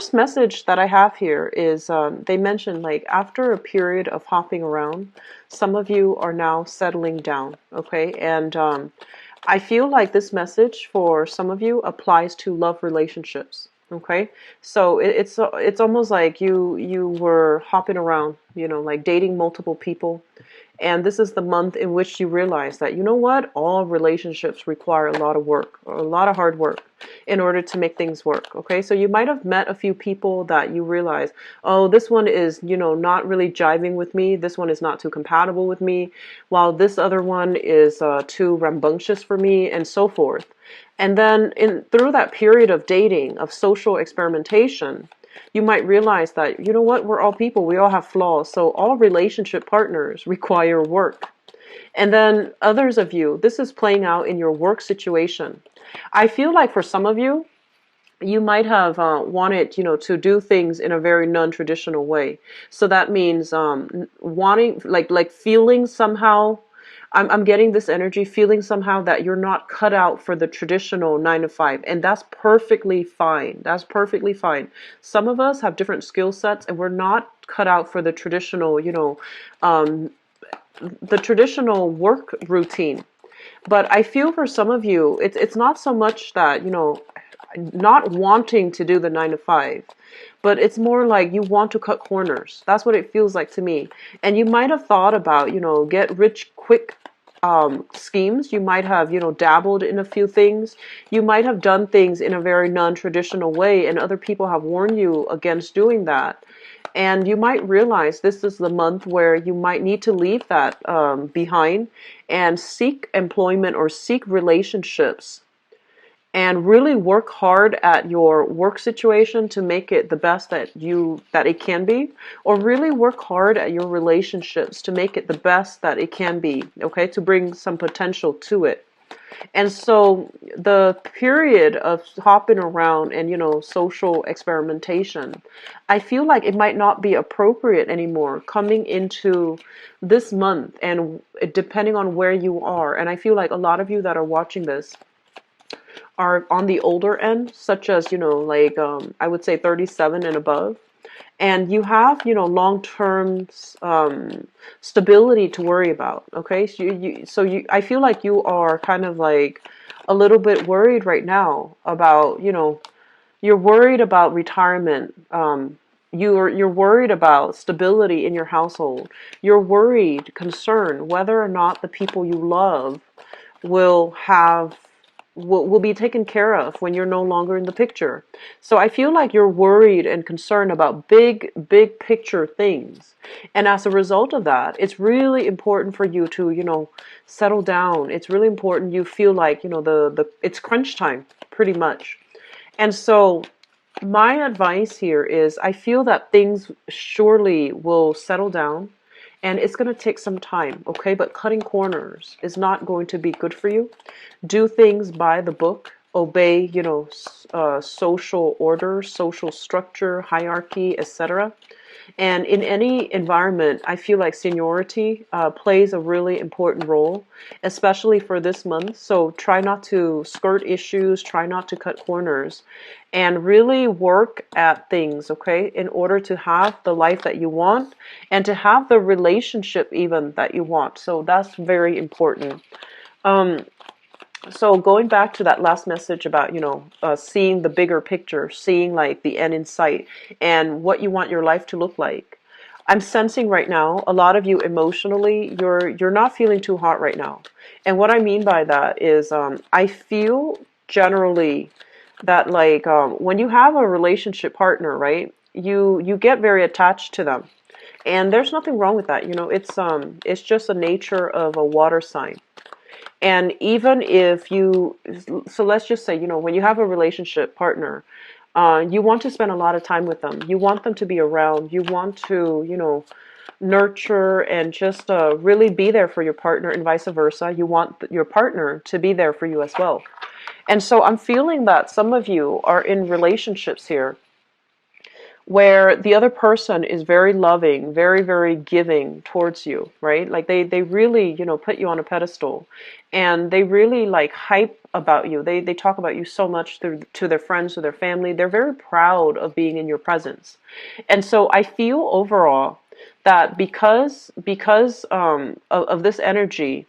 First message that I have here is they mentioned like after a period of hopping around, some of you are now settling down, okay? And I feel like this message for some of you applies to love relationships. Okay, so it's almost like you were hopping around, you know, like dating multiple people, and this is the month in which you realize that, you know what, all relationships require a lot of work, or a lot of hard work in order to make things work. Okay, so you might have met a few people that you realize, oh, this one is, you know, not really jiving with me. This one is not too compatible with me, while this other one is too rambunctious for me, and so forth. And then through that period of dating, of social experimentation, you might realize that, you know what, we're all people, we all have flaws. So all relationship partners require work. And then others of you, this is playing out in your work situation. I feel like for some of you, you might have wanted, you know, to do things in a very non-traditional way. So that means wanting, like feeling somehow. I'm getting this energy, feeling somehow that you're not cut out for the traditional 9 to 5, and that's perfectly fine. That's perfectly fine. Some of us have different skill sets, and we're not cut out for the traditional, you know, um, the traditional work routine. But I feel for some of you, it's not so much that, you know, not wanting to do the 9 to 5, but it's more like you want to cut corners. That's what it feels like to me. And you might have thought about, you know, get rich quick schemes. You might have, you know, dabbled in a few things. You might have done things in a very non-traditional way, and other people have warned you against doing that. And you might realize this is the month where you might need to leave that behind and seek employment or seek relationships and really work hard at your work situation to make it the best that it can be, or really work hard at your relationships to make it the best that it can be, okay, to bring some potential to it. And so the period of hopping around and, you know, social experimentation, I feel like it might not be appropriate anymore coming into this month, and depending on where you are. And I feel like a lot of you that are watching this are on the older end, such as, you know, like I would say 37 and above. And you have, you know, long-term stability to worry about. Okay, so I feel like you are kind of like a little bit worried right now about, you know, you're worried about retirement. You're worried about stability in your household. You're worried, concerned whether or not the people you love will have will be taken care of when you're no longer in the picture. So I feel like you're worried and concerned about big picture things. And as a result of that, it's really important for you to, you know, settle down. It's really important you feel like, you know, the it's crunch time pretty much. And so my advice here is I feel that things surely will settle down, and it's going to take some time, okay? But cutting corners is not going to be good for you. Do things by the book, obey, you know, social order, social structure, hierarchy, etc. And in any environment, I feel like seniority plays a really important role, especially for this month. So try not to skirt issues, try not to cut corners, and really work at things, okay, in order to have the life that you want and to have the relationship even that you want. So that's very important. Um, so going back to that last message about, you know, seeing the bigger picture, seeing like the end in sight and what you want your life to look like. I'm sensing right now, a lot of you emotionally, you're not feeling too hot right now. And what I mean by that is I feel generally that like when you have a relationship partner, right, you get very attached to them. And there's nothing wrong with that. You know, it's just the nature of a water sign. And even if you, so let's just say, you know, when you have a relationship partner, you want to spend a lot of time with them. You want them to be around. You want to, you know, nurture and just really be there for your partner, and vice versa. You want your partner to be there for you as well. And so I'm feeling that some of you are in relationships here where the other person is very loving, very, very giving towards you, right? Like they really, put you on a pedestal, and they really like hype about you. They talk about you so much to their friends, to their family. They're very proud of being in your presence. And so I feel overall that because of this energy,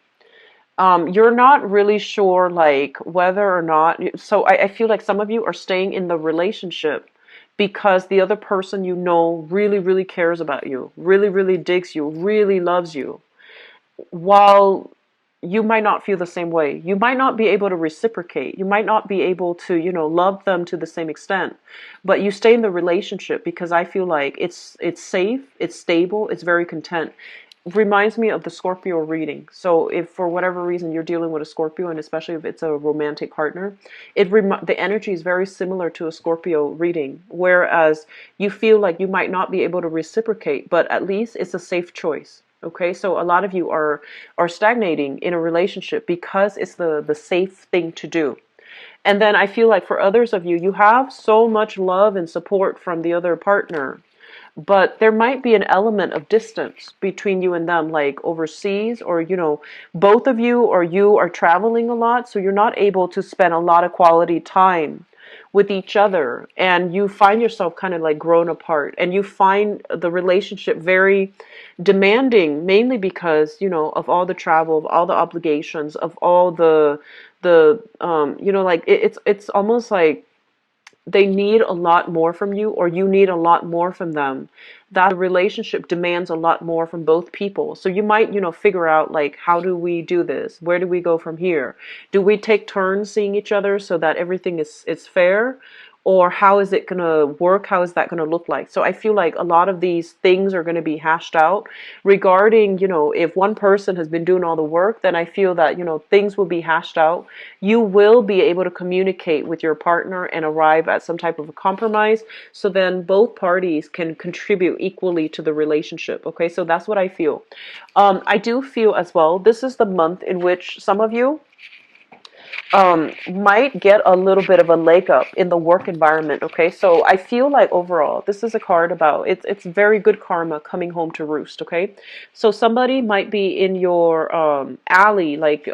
you're not really sure like whether or not. So I feel like some of you are staying in the relationship because the other person really, really cares about you, really, really digs you, really loves you, while you might not feel the same way. You might not be able to reciprocate. You might not be able to, love them to the same extent. But you stay in the relationship because I feel like it's safe, it's stable, it's very content. Reminds me of the Scorpio reading. So if for whatever reason you're dealing with a Scorpio, and especially if it's a romantic partner, the energy is very similar to a Scorpio reading, whereas you feel like you might not be able to reciprocate, but at least it's a safe choice. Okay, so a lot of you are stagnating in a relationship because it's the safe thing to do. And then I feel like for others of you, you have so much love and support from the other partner, but there might be an element of distance between you and them, like overseas, or both of you or you are traveling a lot, so you're not able to spend a lot of quality time with each other, and you find yourself kind of like grown apart, and you find the relationship very demanding, mainly because of all the travel, of all the obligations, of all the like it's almost like they need a lot more from you, or you need a lot more from them. That relationship demands a lot more from both people. So you might, figure out like, how do we do this? Where do we go from here? Do we take turns seeing each other so that everything is fair? Or how is it going to work? How is that going to look like? So I feel like a lot of these things are going to be hashed out regarding, if one person has been doing all the work, then I feel that, things will be hashed out. You will be able to communicate with your partner and arrive at some type of a compromise. So then both parties can contribute equally to the relationship. Okay, so that's what I feel. I do feel as well, this is the month in which some of you might get a little bit of a leg up in the work environment. Okay, so I feel like overall, this is a card about it's very good karma coming home to roost. Okay, so somebody might be in your alley, like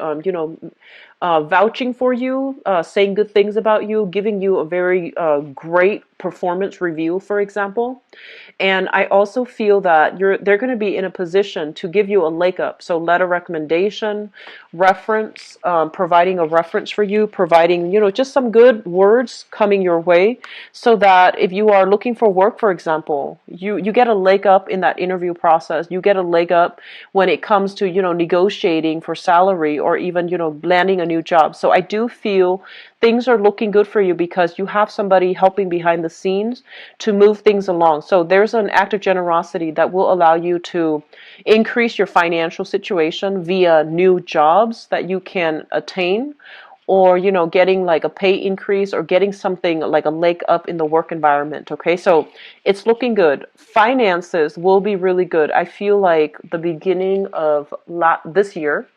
vouching for you, saying good things about you, giving you a very great performance review, for example. And I also feel that they're going to be in a position to give you a leg up. So letter recommendation, reference, providing a reference for you, providing, just some good words coming your way, so that if you are looking for work, for example, you get a leg up in that interview process. You get a leg up when it comes to, negotiating for salary, or even, landing a new job. So I do feel things are looking good for you because you have somebody helping behind the scenes to move things along. So there's an act of generosity that will allow you to increase your financial situation via new jobs that you can attain, or getting like a pay increase, or getting something like a leg up in the work environment. Okay, so it's looking good. Finances will be really good. I feel like the beginning of this year,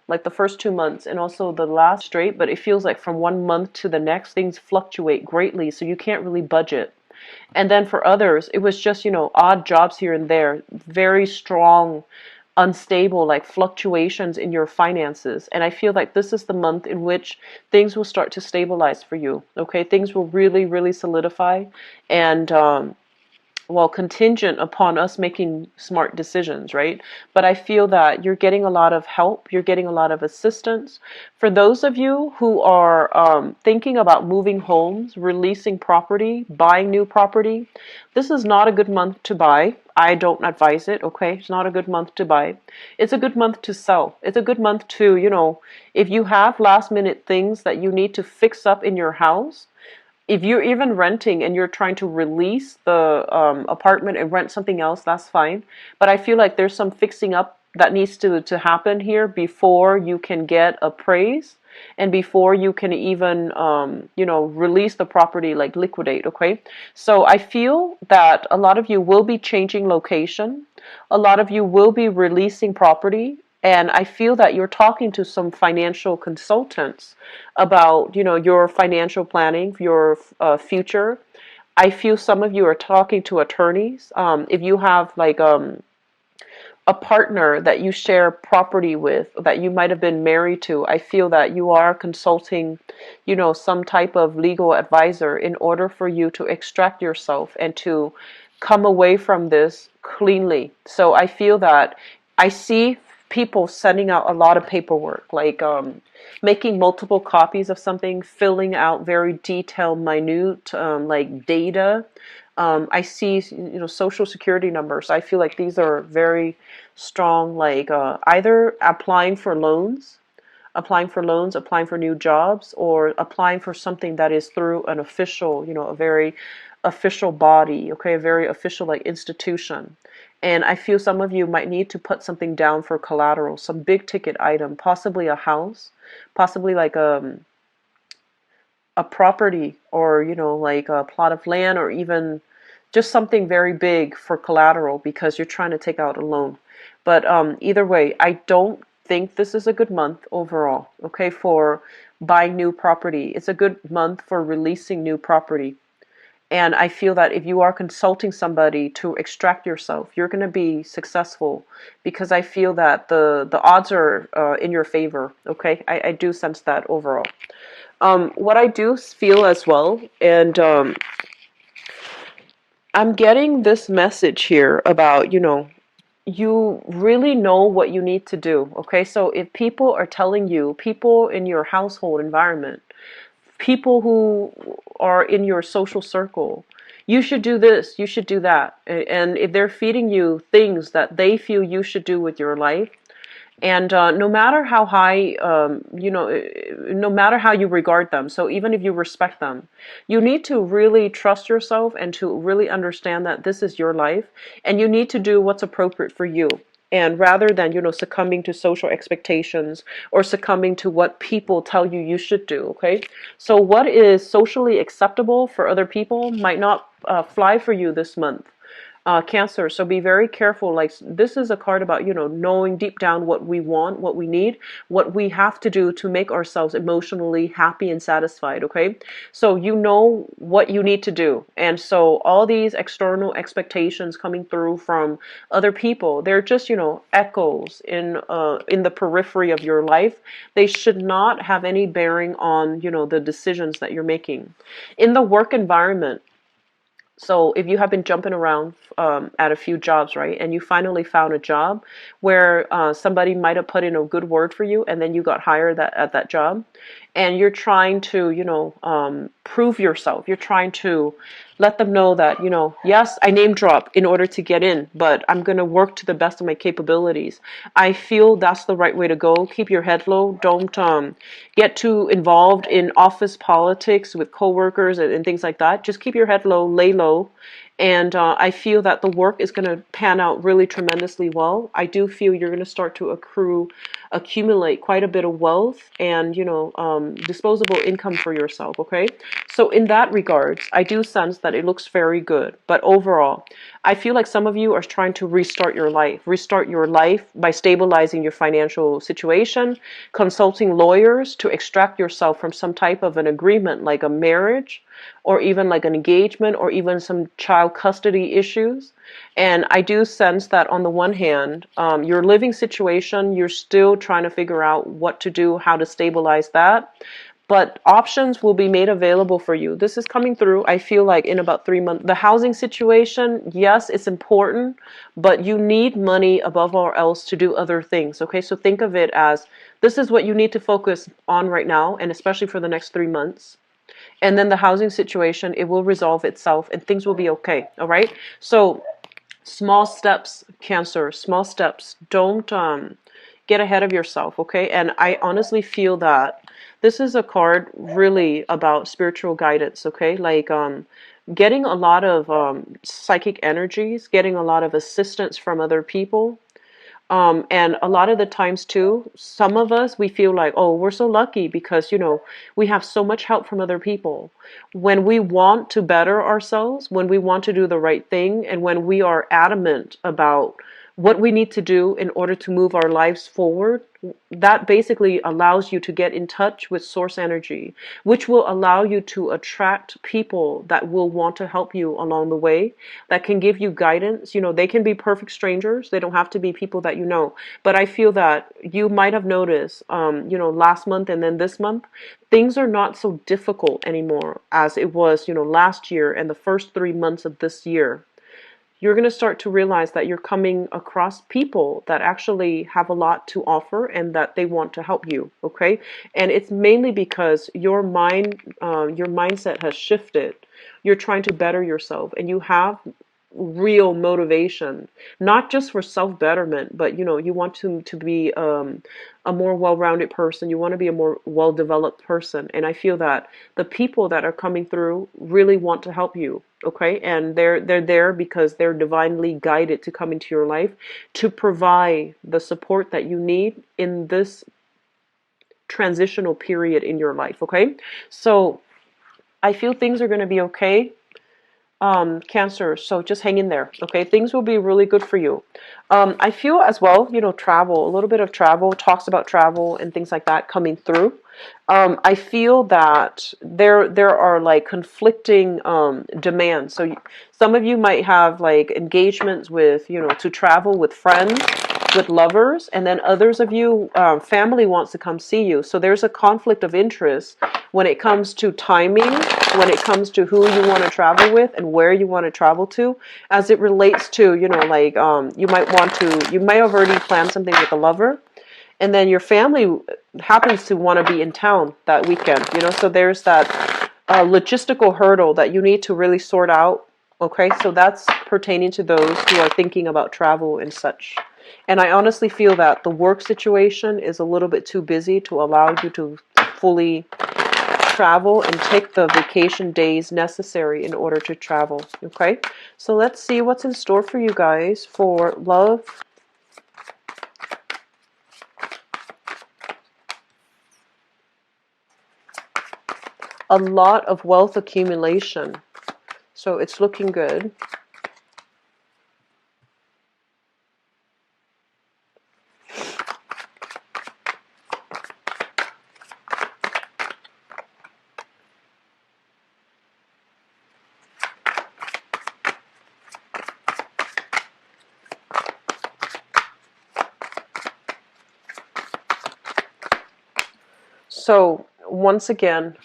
like the first 2 months and also the last straight, but it feels like from one month to the next, things fluctuate greatly, so you can't really budget. And then for others, it was just, odd jobs here and there, very strong, unstable, like fluctuations in your finances. And I feel like this is the month in which things will start to stabilize for you. Okay, things will really, really solidify. And well, contingent upon us making smart decisions, right? But I feel that you're getting a lot of help, you're getting a lot of assistance. For those of you who are thinking about moving homes, releasing property, buying new property, this is not a good month to buy. I don't advise it, okay? It's not a good month to buy. It's a good month to sell. It's a good month to, if you have last minute things that you need to fix up in your house, if you're even renting and you're trying to release the apartment and rent something else, that's fine. But I feel like there's some fixing up that needs to happen here before you can get appraised, and before you can even, release the property, like liquidate, okay? So I feel that a lot of you will be changing location. A lot of you will be releasing property. And I feel that you're talking to some financial consultants about, your financial planning, your future. I feel some of you are talking to attorneys. If you have like a partner that you share property with, that you might have been married to, I feel that you are consulting, some type of legal advisor in order for you to extract yourself and to come away from this cleanly. So I feel that I see people sending out a lot of paperwork, like making multiple copies of something, filling out very detailed, minute, like data. I see, social security numbers. I feel like these are very strong, like either applying for loans, applying for new jobs, or applying for something that is through an official, a very official body, okay, a very official like institution. And I feel some of you might need to put something down for collateral, some big ticket item, possibly a house, possibly like a property, or like a plot of land, or even just something very big for collateral because you're trying to take out a loan. But either way, I don't think this is a good month overall, okay, for buying new property. It's a good month for releasing new property. And I feel that if you are consulting somebody to extract yourself, you're going to be successful, because I feel that the odds are in your favor. Okay, I do sense that overall. What I do feel as well, and I'm getting this message here about, you really know what you need to do. Okay, so if people are telling you, people in your household environment, people who are in your social circle, you should do this, you should do that. And if they're feeding you things that they feel you should do with your life, and no matter how high, no matter how you regard them, so even if you respect them, you need to really trust yourself and to really understand that this is your life, and you need to do what's appropriate for you. And rather than, succumbing to social expectations or succumbing to what people tell you you should do, okay? So what is socially acceptable for other people might not fly for you this month. Cancer. So be very careful. Like, this is a card about, knowing deep down what we want, what we need, what we have to do to make ourselves emotionally happy and satisfied. Okay. So you know what you need to do. And so all these external expectations coming through from other people, they're just, echoes in the periphery of your life. They should not have any bearing on, the decisions that you're making. In the work environment, so if you have been jumping around at a few jobs, right, and you finally found a job where somebody might have put in a good word for you, and then you got hired at that job, and you're trying to, prove yourself. You're trying to let them know that, yes, I name drop in order to get in, but I'm going to work to the best of my capabilities. I feel that's the right way to go. Keep your head low. Don't get too involved in office politics with coworkers and things like that. Just keep your head low, lay low. And I feel that the work is going to pan out really tremendously well. I do feel you're going to start to accumulate quite a bit of wealth and, disposable income for yourself, okay? So in that regards, I do sense that it looks very good. But overall, I feel like some of you are trying to restart your life. Restart your life by stabilizing your financial situation, consulting lawyers to extract yourself from some type of an agreement, like a marriage, or even like an engagement, or even some child custody issues. And I do sense that on the one hand, your living situation, you're still trying to figure out what to do, how to stabilize that. But options will be made available for you. This is coming through, I feel like, in about 3 months. The housing situation, yes, it's important, but you need money above all else to do other things. Okay, so think of it as this is what you need to focus on right now, and especially for the next 3 months. And then the housing situation, it will resolve itself and things will be okay. All right. So small steps, Cancer, small steps. Don't get ahead of yourself. Okay. And I honestly feel that this is a card really about spiritual guidance. Okay. Like getting a lot of psychic energies, getting a lot of assistance from other people. And a lot of the times too, some of us, we feel like, oh, we're so lucky because, we have so much help from other people. When we want to better ourselves, when we want to do the right thing, and when we are adamant about what we need to do in order to move our lives forward, that basically allows you to get in touch with source energy, which will allow you to attract people that will want to help you along the way, that can give you guidance. You know, they can be perfect strangers. They don't have to be people that you know. But I feel that you might have noticed, you know, last month and then this month, things are not so difficult anymore as it was, you know, last year and the first 3 months of this year. You're going to start to realize that you're coming across people that actually have a lot to offer and that they want to help you. Okay. And it's mainly because your mindset has shifted. You're trying to better yourself and you have real motivation, not just for self-betterment, but you know, you want to be a more well-rounded person. You want to be a more well-developed person. And I feel that the people that are coming through really want to help you. Okay, and they're there because they're divinely guided to come into your life to provide the support that you need in this transitional period in your life. Okay, so I feel things are going to be okay, Cancer, so just hang in there. Okay, things will be really good for you. I feel as well, you know, travel, a little bit of travel, talks about travel and things like that coming through. I feel that there are like conflicting demands. So some of you might have like engagements with, you know, to travel with friends, with lovers, and then others of you, family wants to come see you. So there's a conflict of interest when it comes to timing, when it comes to who you want to travel with and where you want to travel to, as it relates to, you know, like you might have already planned something with a lover, and then your family happens to want to be in town that weekend, you know, so there's that logistical hurdle that you need to really sort out. Okay, so that's pertaining to those who are thinking about travel and such. And I honestly feel that the work situation is a little bit too busy to allow you to fully travel and take the vacation days necessary in order to travel. Okay, so let's see what's in store for you guys for love. A lot of wealth accumulation, so it's looking good. So once again,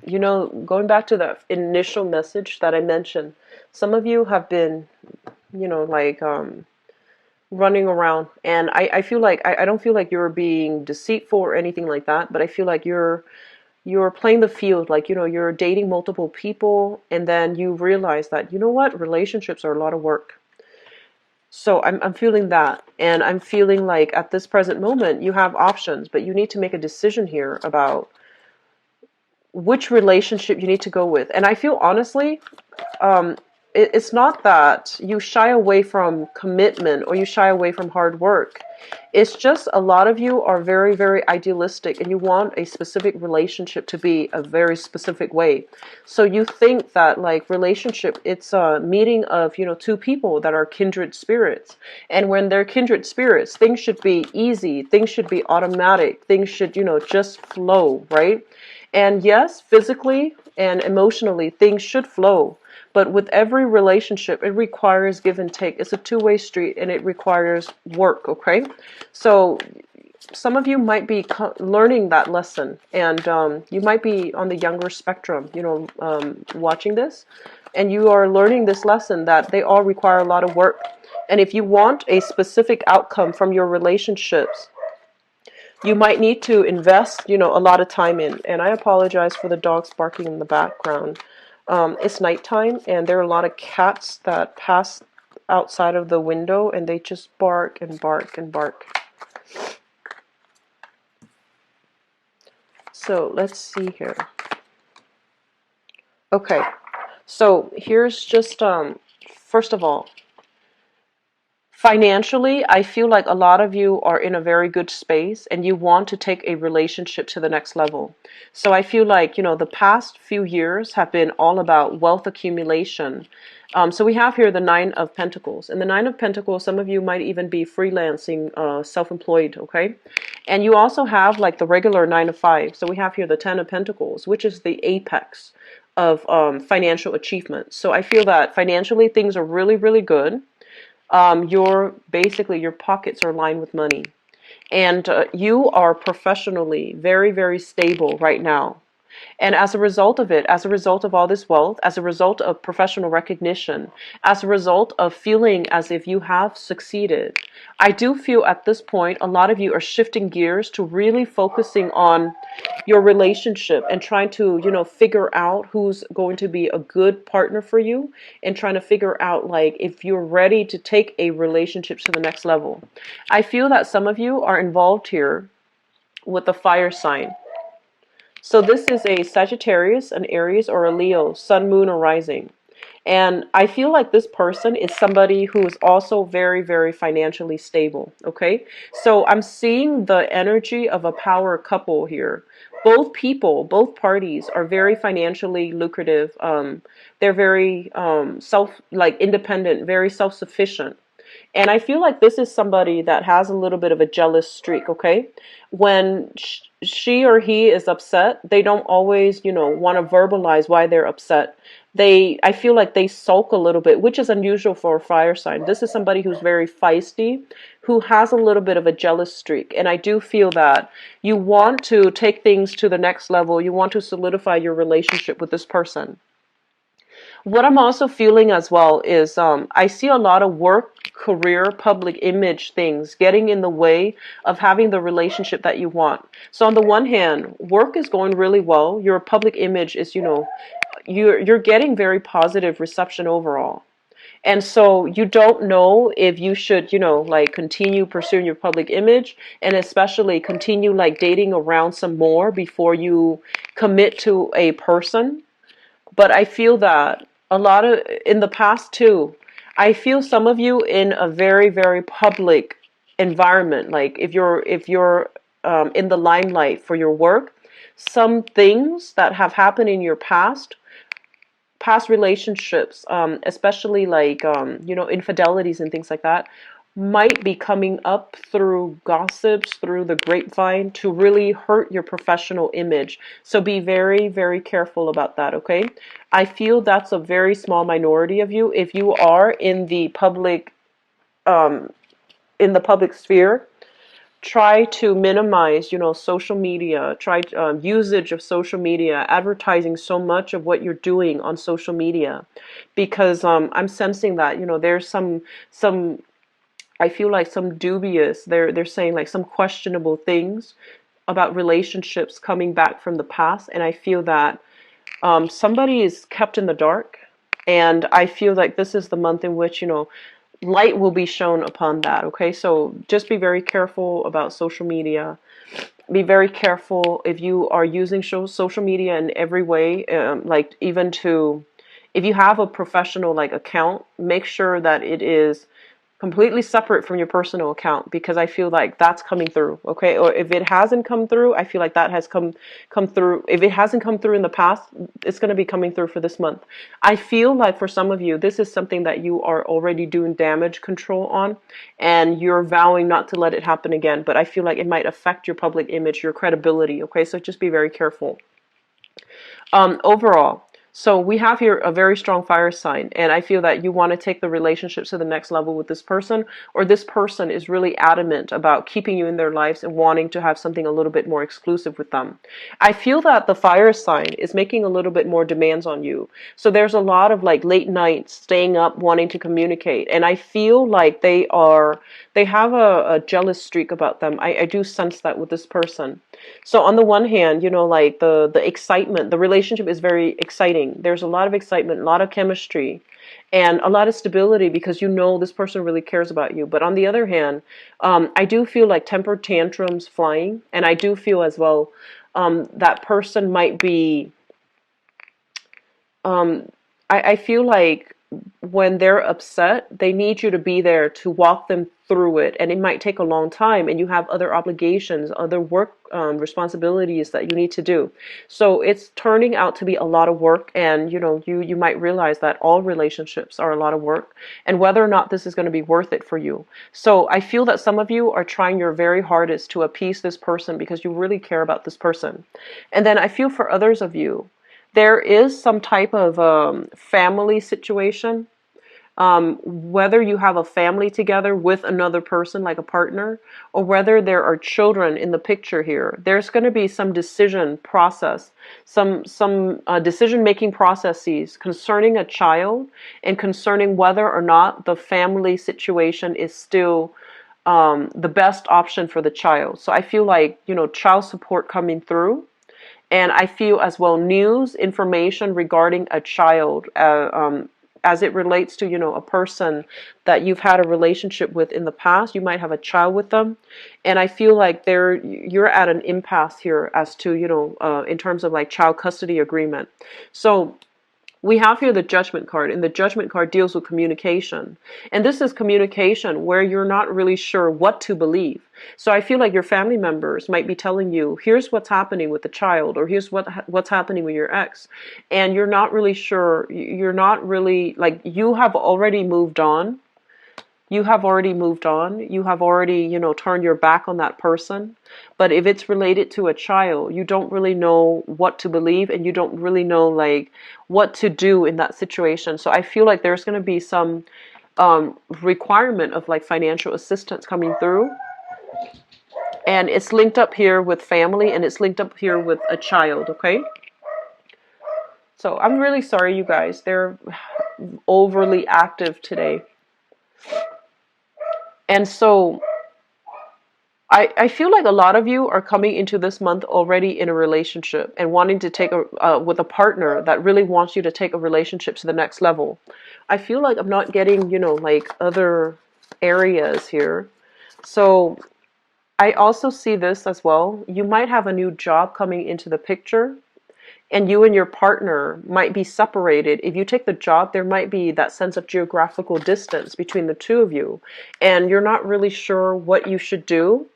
you know, going back to the initial message that I mentioned, some of you have been, you know, like running around, and I feel like I don't feel like you're being deceitful or anything like that, but I feel like you're playing the field, like, you know, you're dating multiple people, and then you realize that, you know what, relationships are a lot of work. So I'm feeling that, and I'm feeling like at this present moment you have options, but you need to make a decision here about which relationship you need to go with. And I feel honestly, um, it's not that you shy away from commitment or you shy away from hard work. It's just a lot of you are very, very idealistic and you want a specific relationship to be a very specific way. So you think that like relationship, it's a meeting of, you know, two people that are kindred spirits. And when they're kindred spirits, things should be easy. Things should be automatic. Things should, you know, just flow, right? And yes, physically and emotionally, things should flow. But with every relationship, it requires give and take. It's a two-way street and it requires work, okay? So some of you might be learning that lesson, and you might be on the younger spectrum, you know, watching this, and you are learning this lesson that they all require a lot of work. And if you want a specific outcome from your relationships, you might need to invest, you know, a lot of time in. And I apologize for the dogs barking in the background. It's nighttime, and there are a lot of cats that pass outside of the window, and they just bark and bark and bark. So let's see here. Okay, so here's just, first of all, Financially, I feel like a lot of you are in a very good space and you want to take a relationship to the next level. So I feel like, the past few years have been all about wealth accumulation. So we have here the Nine of Pentacles. And the Nine of Pentacles, some of you might even be freelancing, self-employed, okay? And you also have like the regular Nine of Fives. So we have here the Ten of Pentacles, which is the apex of financial achievement. So I feel that financially things are really, really good. Your pockets are lined with money, and you are professionally very, very stable right now. And as a result of it, as a result of all this wealth, as a result of professional recognition, as a result of feeling as if you have succeeded, I do feel at this point a lot of you are shifting gears to really focusing on your relationship and trying to, figure out who's going to be a good partner for you, and trying to figure out like if you're ready to take a relationship to the next level. I feel that some of you are involved here with a fire sign. So this is a Sagittarius, an Aries, or a Leo, Sun, Moon, or Rising. And I feel like this person is somebody who is also very, very financially stable, okay? So I'm seeing the energy of a power couple here. Both people, both parties are very financially lucrative. They're very independent, very self-sufficient. And I feel like this is somebody that has a little bit of a jealous streak, okay? When she or he is upset, they don't always, want to verbalize why they're upset. I feel like they sulk a little bit, which is unusual for a fire sign. This is somebody who's very feisty, who has a little bit of a jealous streak. And I do feel that you want to take things to the next level. You want to solidify your relationship with this person. What I'm also feeling as well is I see a lot of work, career, public image things getting in the way of having the relationship that you want. So on the one hand, work is going really well. Your public image is, you're getting very positive reception overall. And so you don't know if you should, continue pursuing your public image, and especially continue like dating around some more before you commit to a person. But I feel that a lot of in the past too, I feel some of you in a very, very public environment. Like if you're in the limelight for your work, some things that have happened in your past relationships, especially like infidelities and things like that, might be coming up through gossips, through the grapevine, to really hurt your professional image. So be very, very careful about that, okay? I feel that's a very small minority of you. If you are um, in the public sphere, try to minimize, social media, try usage of social media, advertising so much of what you're doing on social media, because I'm sensing that, there's some I feel like some dubious, they're saying like some questionable things about relationships coming back from the past, and I feel that somebody is kept in the dark, and I feel like this is the month in which, light will be shown upon that, okay? So just be very careful about social media. Be very careful if you are using social media in every way, like even to, if you have a professional like account, make sure that it is completely separate from your personal account, because I feel like that's coming through, okay? Or if it hasn't come through, I feel like that has come through. If it hasn't come through in the past, it's going to be coming through for this month. I feel like for some of you, this is something that you are already doing damage control on, and you're vowing not to let it happen again. But I feel like it might affect your public image, your credibility, okay? So just be very careful. Overall, so we have here a very strong fire sign, and I feel that you want to take the relationship to the next level with this person, or this person is really adamant about keeping you in their lives and wanting to have something a little bit more exclusive with them. I feel that the fire sign is making a little bit more demands on you. So there's a lot of like late nights, staying up, wanting to communicate, and I feel like they have a jealous streak about them. I do sense that with this person. So on the one hand, like the excitement, the relationship is very exciting. There's a lot of excitement, a lot of chemistry, and a lot of stability, because this person really cares about you. But on the other hand, I do feel like temper tantrums flying, and I do feel as well that person might be. I feel like when they're upset, they need you to be there to walk them through it. And it might take a long time, and you have other obligations, other work responsibilities that you need to do. So it's turning out to be a lot of work. And you might realize that all relationships are a lot of work, and whether or not this is going to be worth it for you. So I feel that some of you are trying your very hardest to appease this person because you really care about this person. And then I feel for others of you, there is some type of family situation, whether you have a family together with another person like a partner, or whether there are children in the picture here. There's going to be some decision process, some decision making processes concerning a child, and concerning whether or not the family situation is still the best option for the child. So I feel like child support coming through. And I feel as well news, information regarding a child, as it relates to, a person that you've had a relationship with in the past. You might have a child with them. And I feel like you're at an impasse here as to, in terms of like child custody agreement. So we have here the Judgment card, and the Judgment card deals with communication. And this is communication where you're not really sure what to believe. So I feel like your family members might be telling you, here's what's happening with the child, or here's what's happening with your ex. And you're not really sure. You're not really, like, you have already moved on. You have already moved on. You have already, turned your back on that person. But if it's related to a child, you don't really know what to believe, and you don't really know, like, what to do in that situation. So I feel like there's going to be some requirement of, like, financial assistance coming through. And it's linked up here with family, and it's linked up here with a child, okay? So I'm really sorry, you guys. They're overly active today. And so I feel like a lot of you are coming into this month already in a relationship and wanting to take with a partner that really wants you to take a relationship to the next level. I feel like I'm not getting, like other areas here. So I also see this as well. You might have a new job coming into the picture, and you and your partner might be separated. If you take the job, there might be that sense of geographical distance between the two of you, and you're not really sure what you should do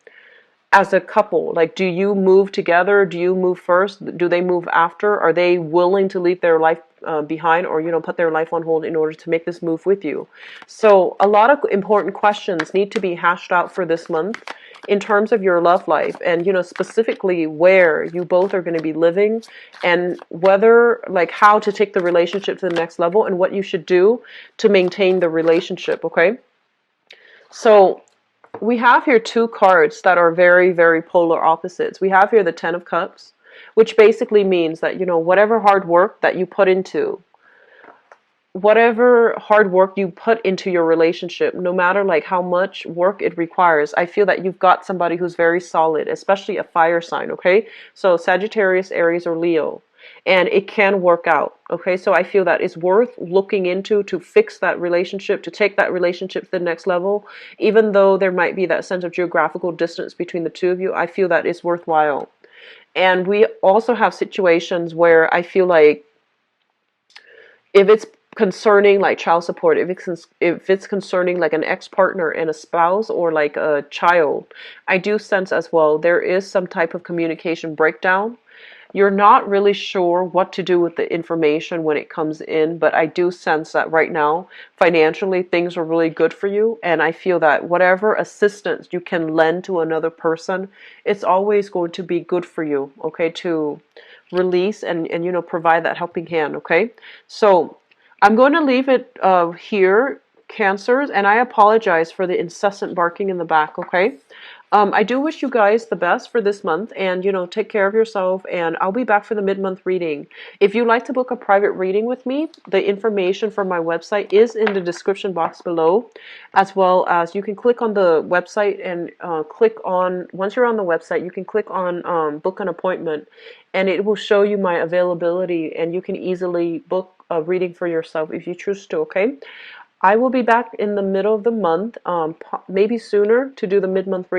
as a couple. Like, do you move together? Do you move first? Do they move after? Are they willing to leave their life behind, or put their life on hold in order to make this move with you? So a lot of important questions need to be hashed out for this month in terms of your love life, and specifically where you both are going to be living, and whether, like, how to take the relationship to the next level, and what you should do to maintain the relationship. Okay, so we have here two cards that are very, very polar opposites. We have here the Ten of Cups, which basically means that, whatever hard work that you put into, whatever hard work you put into your relationship, no matter like how much work it requires, I feel that you've got somebody who's very solid, especially a fire sign, okay? So Sagittarius, Aries, or Leo. And it can work out, okay? So I feel that it's worth looking into to fix that relationship, to take that relationship to the next level. Even though there might be that sense of geographical distance between the two of you, I feel that it's worthwhile. And we also have situations where I feel like if it's concerning like child support, if it's concerning like an ex-partner and a spouse, or like a child, I do sense as well there is some type of communication breakdown. You're not really sure what to do with the information when it comes in, but I do sense that right now, financially, things are really good for you. And I feel that whatever assistance you can lend to another person, it's always going to be good for you, okay, to release and provide that helping hand, okay? So I'm going to leave it here, Cancers, and I apologize for the incessant barking in the back, okay? I do wish you guys the best for this month, and take care of yourself, and I'll be back for the mid-month reading. If you'd like to book a private reading with me, the information for my website is in the description box below, as well as you can click on the website and once you're on the website, you can click on book an appointment, and it will show you my availability, and you can easily book a reading for yourself if you choose to, okay? I will be back in the middle of the month, maybe sooner, to do the mid-month reading.